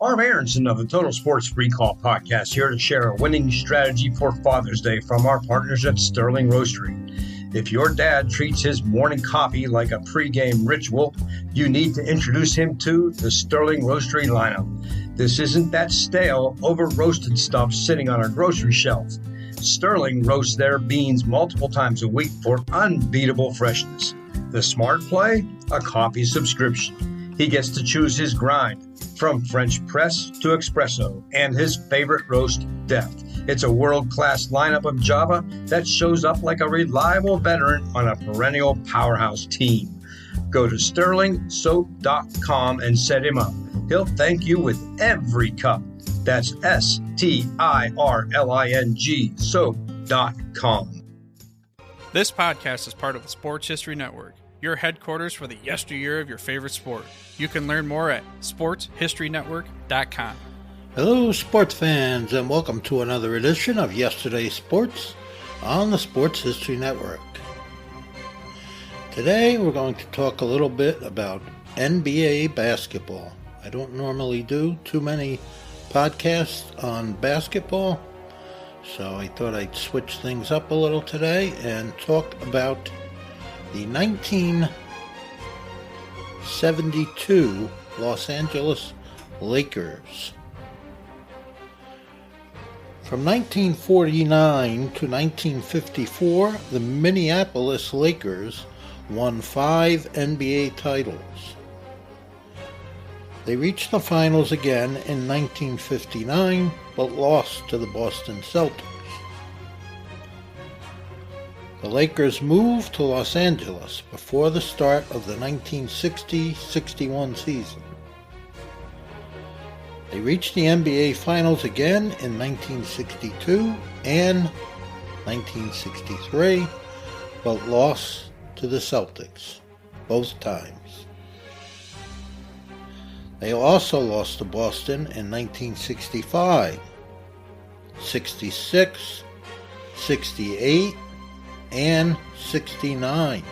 Harv Aronson of the Total Sports Recall podcast here to share a winning strategy for Father's Day from our partners at Sterling Roastery. If your dad treats his morning coffee like a pregame ritual, you need to introduce him to the Sterling Roastery lineup. This isn't that stale, over-roasted stuff sitting on our grocery shelf. Sterling roasts their beans multiple times a week for unbeatable freshness. The smart play? A coffee subscription. He gets to choose his grind, from French press to espresso, and his favorite roast depth. It's a world-class lineup of Java that shows up like a reliable veteran on a perennial powerhouse team. Go to sterlingsoap.com and set him up. He'll thank you with every cup. That's STIRLING soap.com. This podcast is part of the Sports History Network, your headquarters for the yesteryear of your favorite sport. You can learn more at sportshistorynetwork.com. Hello, sports fans, and welcome to another edition of Yesterday's Sports on the Sports History Network. Today, we're going to talk a little bit about NBA basketball. I don't normally do too many podcasts on basketball, so I thought I'd switch things up a little today and talk about the 1972 Los Angeles Lakers. From 1949 to 1954, the Minneapolis Lakers won 5 NBA titles. They reached the finals again in 1959, but lost to the Boston Celtics. The Lakers moved to Los Angeles before the start of the 1960-61 season. They reached the NBA Finals again in 1962 and 1963, but lost to the Celtics both times. They also lost to Boston in 1965, 66, 68, and 69.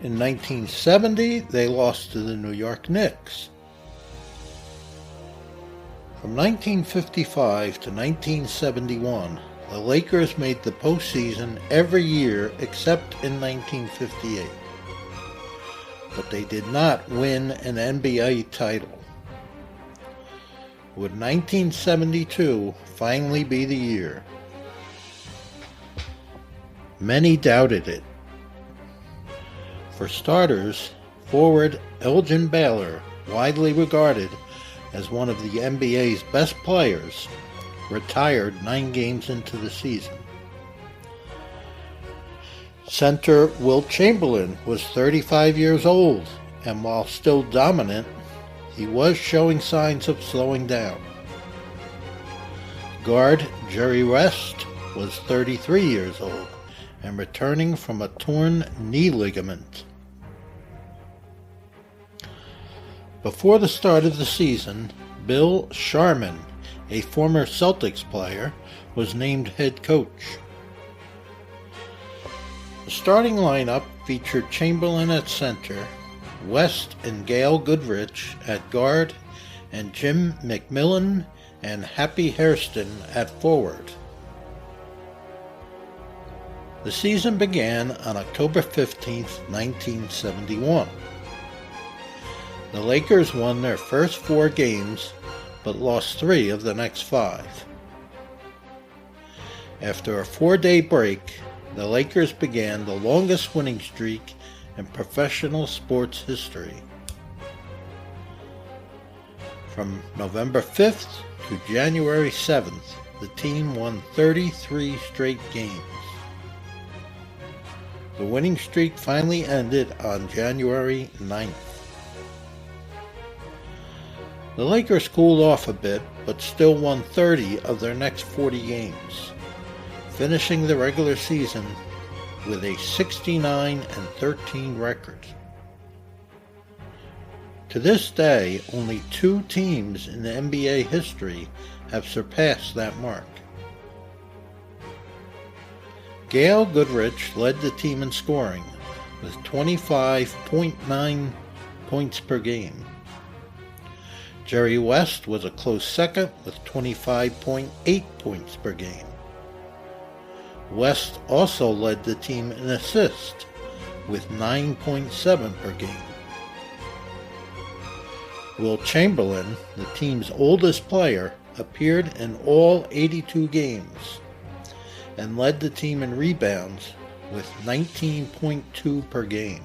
In 1970, they lost to the New York Knicks. From 1955 to 1971, the Lakers made the postseason every year except in 1958. But they did not win an NBA title. Would 1972 finally be the year? Many doubted it. For starters, forward Elgin Baylor, widely regarded as one of the NBA's best players, retired 9 games into the season. Center Wilt Chamberlain was 35 years old, and while still dominant, he was showing signs of slowing down. Guard Jerry West was 33 years old and returning from a torn knee ligament. Before the start of the season, Bill Sharman, a former Celtics player, was named head coach. The starting lineup featured Chamberlain at center, West and Gail Goodrich at guard, and Jim McMillan and Happy Hairston at forward. The season began on October 15, 1971. The Lakers won their first 4 games, but lost 3 of the next 5. After a 4-day break, the Lakers began the longest winning streak in professional sports history. From November 5th to January 7th, the team won 33 straight games. The winning streak finally ended on January 9th. The Lakers cooled off a bit, but still won 30 of their next 40 games, finishing the regular season with a 69-13 record. To this day, only 2 teams in the NBA history have surpassed that mark. Gail Goodrich led the team in scoring with 25.9 points per game. Jerry West was a close second with 25.8 points per game. West also led the team in assists with 9.7 per game. Wilt Chamberlain, the team's oldest player, appeared in all 82 games and led the team in rebounds with 19.2 per game.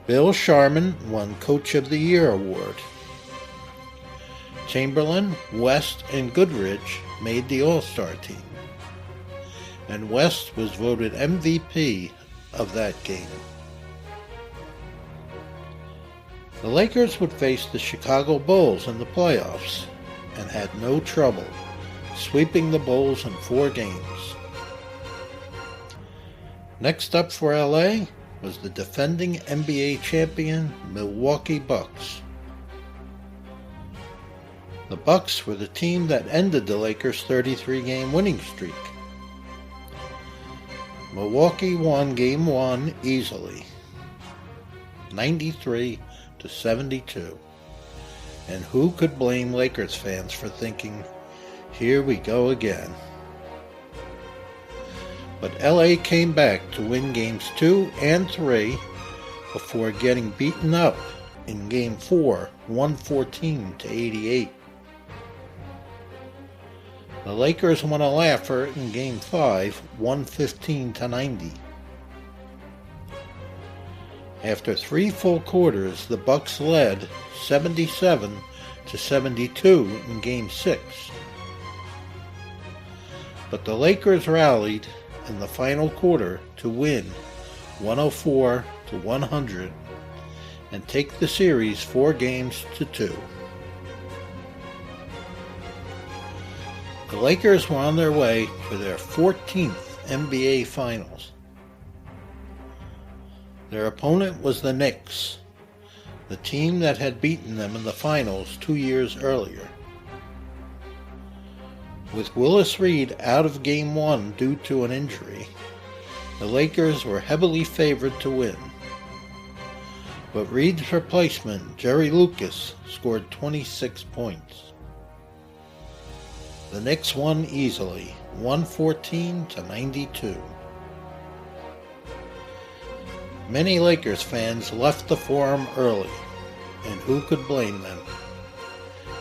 Bill Sharman won Coach of the Year award. Chamberlain, West, and Goodrich made the All-Star team, and West was voted MVP of that game. The Lakers would face the Chicago Bulls in the playoffs and had no trouble, sweeping the Bulls in 4 games. Next up for LA was the defending NBA champion Milwaukee Bucks. The Bucks were the team that ended the Lakers' 33-game winning streak. Milwaukee won Game 1 easily, 93-72. And who could blame Lakers fans for thinking, here we go again? But LA came back to win Games 2 and 3 before getting beaten up in Game 4, 114-88. The Lakers won a laugher in Game 5, 115-90. After 3 full quarters, the Bucks led 77-72 in Game 6. But the Lakers rallied in the final quarter to win 104-100 and take the series 4-2. The Lakers were on their way for their 14th NBA Finals. Their opponent was the Knicks, the team that had beaten them in the finals 2 years earlier. With Willis Reed out of Game 1 due to an injury, the Lakers were heavily favored to win. But Reed's replacement, Jerry Lucas, scored 26 points. The Knicks won easily, 114-92. Many Lakers fans left the Forum early, and who could blame them?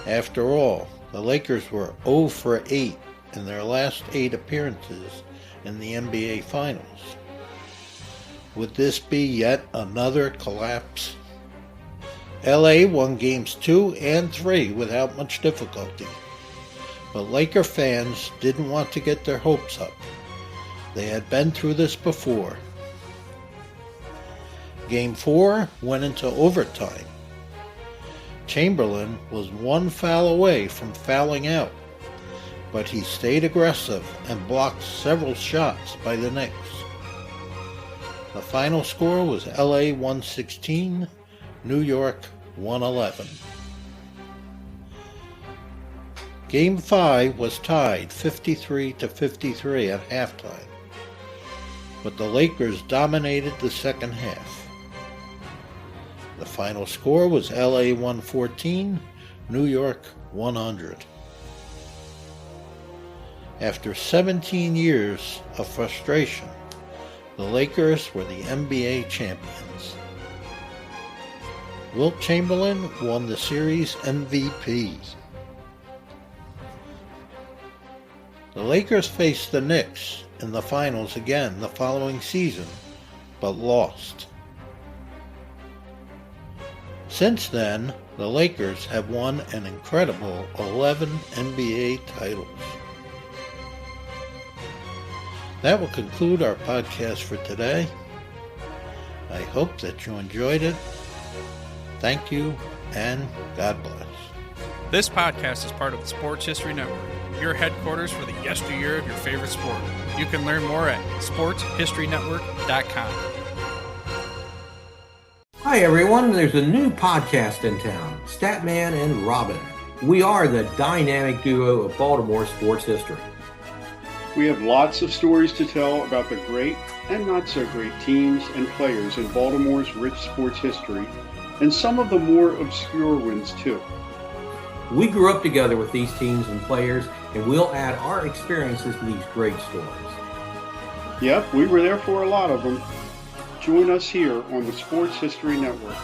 After all, the Lakers were 0 for 8 in their last 8 appearances in the NBA Finals. Would this be yet another collapse? LA won Games 2 and 3 without much difficulty, but Laker fans didn't want to get their hopes up. They had been through this before. Game 4 went into overtime. Chamberlain was 1 foul away from fouling out, but he stayed aggressive and blocked several shots by the Knicks. The final score was LA 116, New York 111. Game 5 was tied 53-53 at halftime, but the Lakers dominated the second half. The final score was LA 114, New York 100. After 17 years of frustration, the Lakers were the NBA champions. Wilt Chamberlain won the series MVP. The Lakers faced the Knicks in the finals again the following season, but lost. Since then, the Lakers have won an incredible 11 NBA titles. That will conclude our podcast for today. I hope that you enjoyed it. Thank you, and God bless. This podcast is part of the Sports History Network, your headquarters for the yesteryear of your favorite sport. You can learn more at sportshistorynetwork.com. Hi everyone, there's a new podcast in town, Statman and Robin. We are the dynamic duo of Baltimore sports history. We have lots of stories to tell about the great and not so great teams and players in Baltimore's rich sports history, and some of the more obscure ones too. We grew up together with these teams and players, and we'll add our experiences to these great stories. Yep, we were there for a lot of them. Join us here on the Sports History Network.